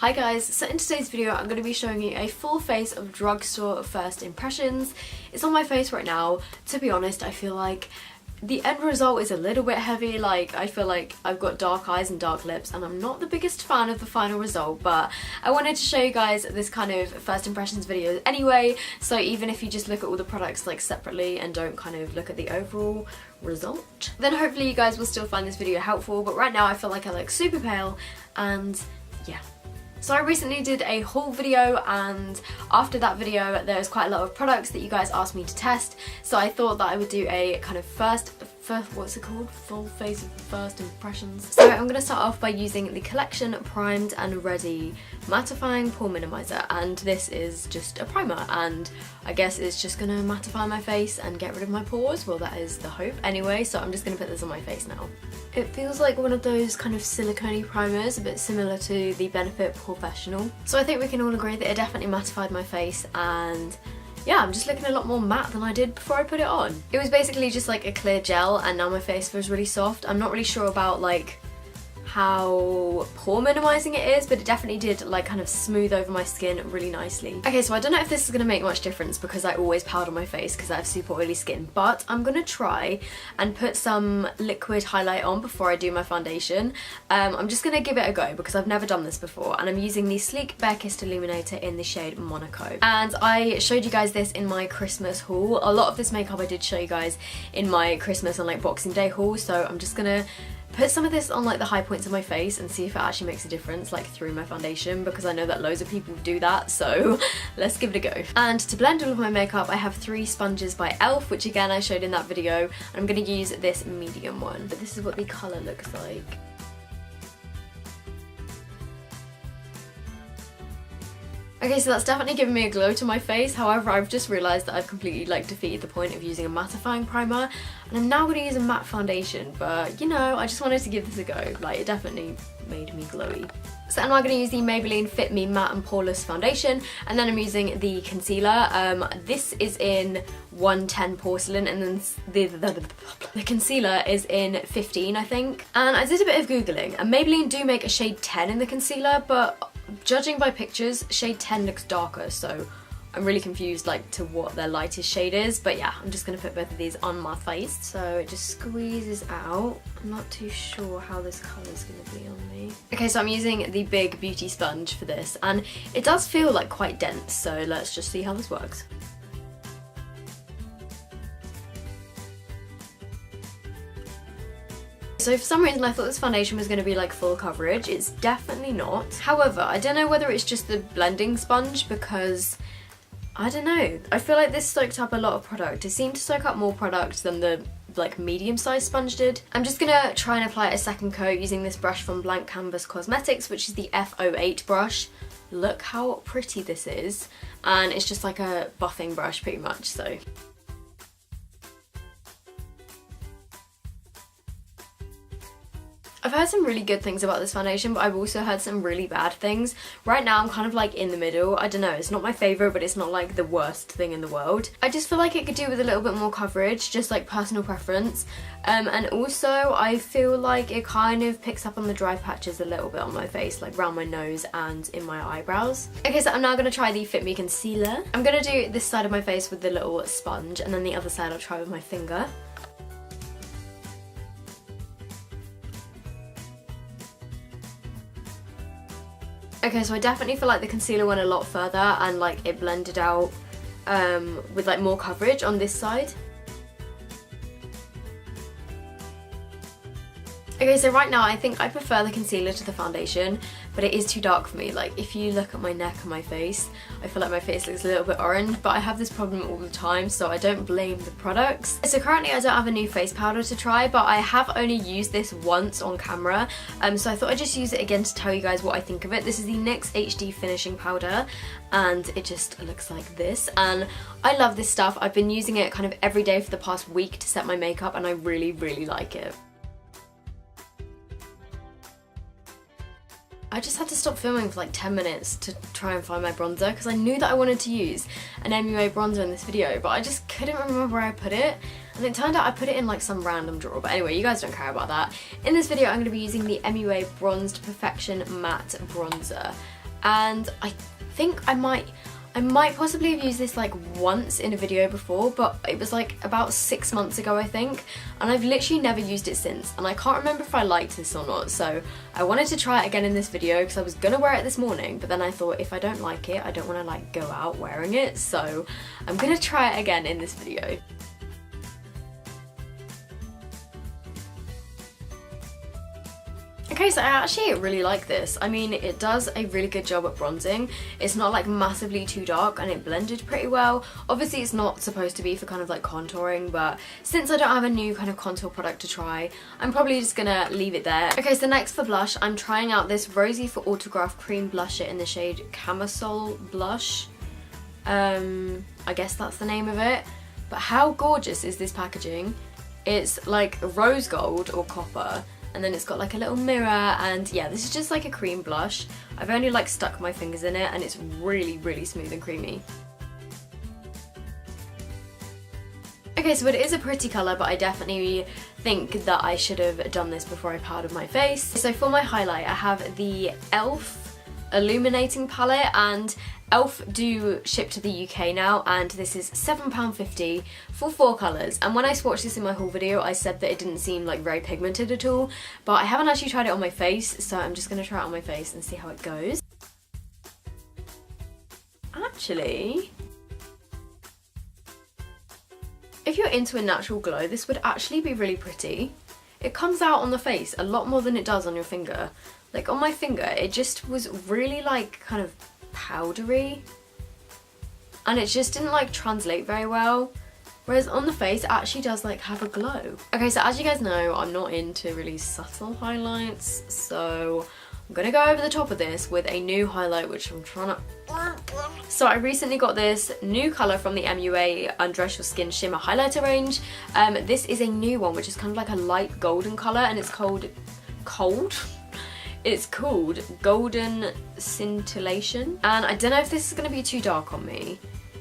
Hi guys, so in today's video I'm going to be showing you a full face of drugstore first impressions. It's on my face right now. To be honest, I feel like the end result is a little bit heavy. Like, I feel like I've got dark eyes and dark lips and I'm not the biggest fan of the final result, but I wanted to show you guys this kind of first impressions video anyway, so even if you just look at all the products like separately and don't kind of look at the overall result, then hopefully you guys will still find this video helpful. But right now I feel like I look super pale and yeah. So I recently did a haul video, and after that video there was quite a lot of products that you guys asked me to test, so I thought that I would do a kind of what's it called? Full face of first impressions. So I'm going to start off by using the Collection Primed and Ready Mattifying Pore Minimizer, and this is just a primer and I guess it's just going to mattify my face and get rid of my pores. Well, that is the hope anyway, so I'm just going to put this on my face now. It feels like one of those kind of silicone-y primers, a bit similar to the Benefit Professional. So I think we can all agree that it definitely mattified my face, and yeah, I'm just looking a lot more matte than I did before I put it on. It was basically just like a clear gel and now my face feels really soft. I'm not really sure about like how pore minimizing it is, but it definitely did like kind of smooth over my skin really nicely. Okay, so I don't know if this is going to make much difference because I always powder my face because I have super oily skin, but I'm going to try and put some liquid highlight on before I do my foundation. I'm just going to give it a go because I've never done this before, and I'm using the Sleek Bare Kissed Illuminator in the shade Monaco. And I showed you guys this in my Christmas haul. A lot of this makeup I did show you guys in my Christmas and like Boxing Day haul, so I'm just going to put some of this on like the high points of my face and see if it actually makes a difference like through my foundation, because I know that loads of people do that, so let's give it a go. And to blend all of my makeup I have 3 sponges by ELF, which again I showed in that video, and I'm going to use this medium one. But this is what the colour looks like. Okay, so that's definitely given me a glow to my face. However, I've just realised that I've completely like defeated the point of using a mattifying primer, and I'm now going to use a matte foundation, but you know, I just wanted to give this a go. Like, it definitely made me glowy. So I'm now going to use the Maybelline Fit Me Matte and Poreless Foundation, and then I'm using the concealer. This is in 110 Porcelain, and then the concealer is in 15, I think. And I did a bit of Googling, and Maybelline do make a shade 10 in the concealer, but judging by pictures, shade 10 looks darker, so I'm really confused like to what their lightest shade is. But yeah, I'm just going to put both of these on my face. So it just squeezes out. I'm not too sure how this colour is going to be on me. Okay, so I'm using the big beauty sponge for this, and it does feel like quite dense, so let's just see how this works. So for some reason I thought this foundation was going to be like full coverage. It's definitely not. However, I don't know whether it's just the blending sponge, because I don't know. I feel like this soaked up a lot of product. It seemed to soak up more product than the like medium-sized sponge did. I'm just gonna try and apply a second coat using this brush from Blank Canvas Cosmetics, which is the F08 brush. Look how pretty this is. And it's just like a buffing brush pretty much, so. I've heard some really good things about this foundation, but I've also heard some really bad things. Right now I'm kind of like in the middle. I don't know, it's not my favourite, but it's not like the worst thing in the world. I just feel like it could do with a little bit more coverage, just like personal preference. And also I feel like it kind of picks up on the dry patches a little bit on my face, like around my nose and in my eyebrows. Okay, so I'm now going to try the Fit Me Concealer. I'm going to do this side of my face with the little sponge, and then the other side I'll try with my finger. Okay, so I definitely feel like the concealer went a lot further and like it blended out with like more coverage on this side. Okay, so right now I think I prefer the concealer to the foundation, but it is too dark for me. Like, if you look at my neck and my face, I feel like my face looks a little bit orange, but I have this problem all the time, so I don't blame the products. So currently I don't have a new face powder to try, but I have only used this once on camera, so I thought I'd just use it again to tell you guys what I think of it. This is the NYX HD Finishing Powder, and it just looks like this, and I love this stuff. I've been using it kind of every day for the past week to set my makeup, and I really, really like it. I just had to stop filming for like 10 minutes to try and find my bronzer, because I knew that I wanted to use an MUA bronzer in this video, but I just couldn't remember where I put it, and it turned out I put it in like some random drawer. But anyway, you guys don't care about that. In this video I'm going to be using the MUA Bronzed Perfection Matte Bronzer, and I think I might possibly have used this like once in a video before, but it was like about 6 months ago I think, and I've literally never used it since, and I can't remember if I liked this or not, so I wanted to try it again in this video because I was gonna wear it this morning, but then I thought if I don't like it, I don't want to like go out wearing it, so I'm gonna try it again in this video. Okay, so I actually really like this. I mean, it does a really good job at bronzing. It's not like massively too dark and it blended pretty well. Obviously it's not supposed to be for kind of like contouring, but since I don't have a new kind of contour product to try, I'm probably just gonna leave it there. Okay, so next for blush, I'm trying out this Rosie for Autograph Cream Blusher in the shade Camisole Blush. I guess that's the name of it. But how gorgeous is this packaging? It's like rose gold or copper, and then it's got like a little mirror, and yeah, this is just like a cream blush. I've only like stuck my fingers in it and it's really, really smooth and creamy. Okay, so it is a pretty colour, but I definitely think that I should have done this before I powdered my face. So for my highlight, I have the e.l.f. Illuminating Palette, and e.l.f. do ship to the UK now, and this is £7.50 for 4 colours. And when I swatched this in my haul video, I said that it didn't seem like very pigmented at all, but I haven't actually tried it on my face, so I'm just going to try it on my face and see how it goes. Actually, if you're into a natural glow, this would actually be really pretty. It comes out on the face a lot more than it does on your finger. Like on my finger, it just was really like kind of powdery, and it just didn't like translate very well, whereas on the face it actually does like have a glow. Okay, so as you guys know, I'm not into really subtle highlights, so I'm gonna go over the top of this with a new highlight, which I'm trying to... So I recently got this new colour from the MUA Undress Your Skin Shimmer Highlighter range. This is a new one, which is kind of like a light golden colour, and it's called Golden Scintillation, and I don't know if this is going to be too dark on me,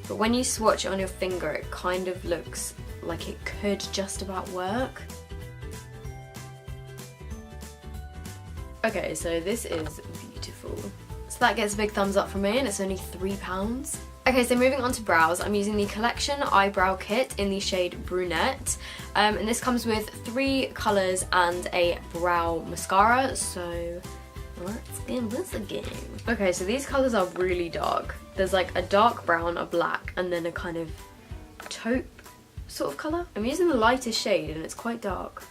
but when you swatch it on your finger it kind of looks like it could just about work. Okay, so this is beautiful. So that gets a big thumbs up from me, and it's only £3. Okay, so moving on to brows, I'm using the Collection Eyebrow Kit in the shade Brunette, and this comes with 3 colours and a brow mascara, so let's give this a game. Okay, so these colours are really dark. There's like a dark brown, a black, and then a kind of taupe sort of colour. I'm using the lightest shade and it's quite dark.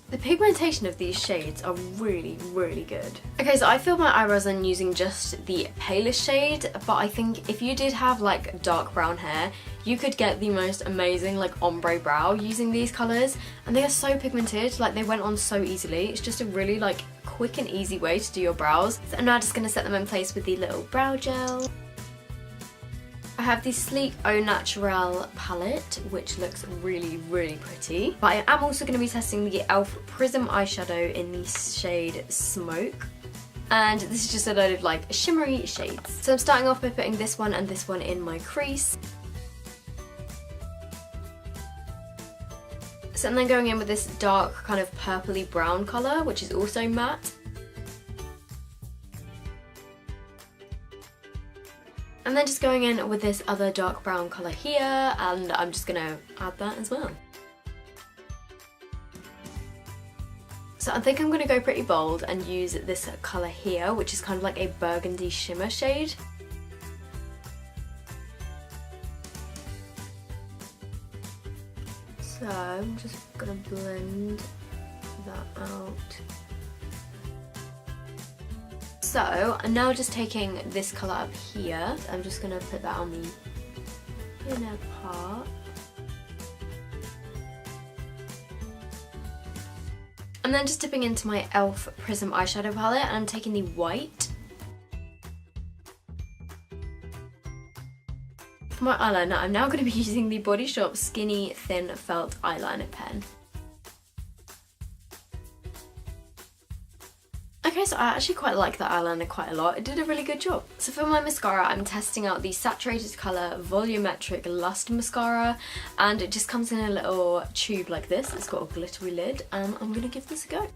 The pigmentation of these shades are really, really good. Okay, so I filled my eyebrows in using just the palest shade, but I think if you did have like dark brown hair, you could get the most amazing like ombre brow using these colours, and they are so pigmented, like they went on so easily. It's just a really like quick and easy way to do your brows. So I'm now just going to set them in place with the little brow gel. I have the sleek Au Naturel palette, which looks really, really pretty. But I am also going to be testing the e.l.f. Prism eyeshadow in the shade Smoke. And this is just a load of like shimmery shades. So I'm starting off by putting this one and this one in my crease. So I'm then going in with this dark kind of purpley brown colour, which is also matte. And then just going in with this other dark brown colour here, and I'm just going to add that as well. So I think I'm going to go pretty bold and use this colour here, which is kind of like a burgundy shimmer shade. So I'm just going to blend that out. So I'm now just taking this colour up here. I'm just going to put that on the inner part. I'm then just dipping into my e.l.f. Prism eyeshadow palette, and I'm taking the white. For my eyeliner, I'm now going to be using the Body Shop Skinny Thin Felt Eyeliner Pen. Okay, so I actually quite like that eyeliner quite a lot. It did a really good job. So for my mascara, I'm testing out the Saturated Colour Volumetric Lust Mascara, and it just comes in a little tube like this. It's got a glittery lid, and I'm going to give this a go.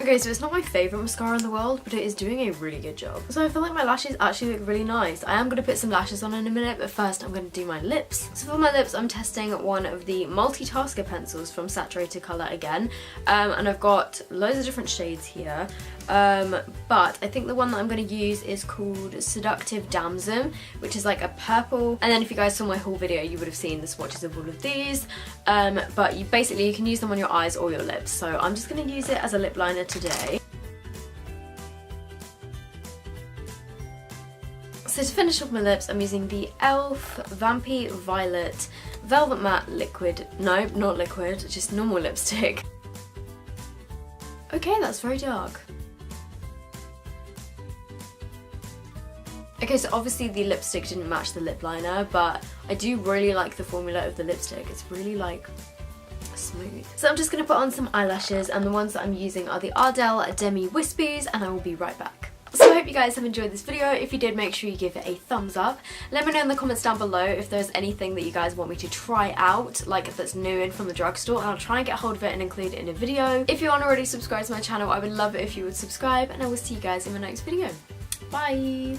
Okay, so it's not my favourite mascara in the world, but it is doing a really good job. So I feel like my lashes actually look really nice. I am going to put some lashes on in a minute, but first I'm going to do my lips. So for my lips, I'm testing one of the multitasker pencils from Saturated Colour again. And I've got loads of different shades here. But I think the one that I'm going to use is called Seductive Damson, which is like a purple. And then if you guys saw my haul video, you would have seen the swatches of all of these. But you can use them on your eyes or your lips. So I'm just going to use it as a lip liner today. So to finish off my lips, I'm using the e.l.f. Vampy Violet Velvet Matte Liquid, no, not liquid, just normal lipstick. Okay, that's very dark. Okay, so obviously the lipstick didn't match the lip liner, but I do really like the formula of the lipstick. It's really like smooth. So I'm just going to put on some eyelashes, and the ones that I'm using are the Ardell Demi Wispies, and I will be right back. So I hope you guys have enjoyed this video. If you did, make sure you give it a thumbs up. Let me know in the comments down below if there's anything that you guys want me to try out, like if that's new in from the drugstore, and I'll try and get hold of it and include it in a video. If you aren't already subscribed to my channel, I would love it if you would subscribe, and I will see you guys in my next video. Bye!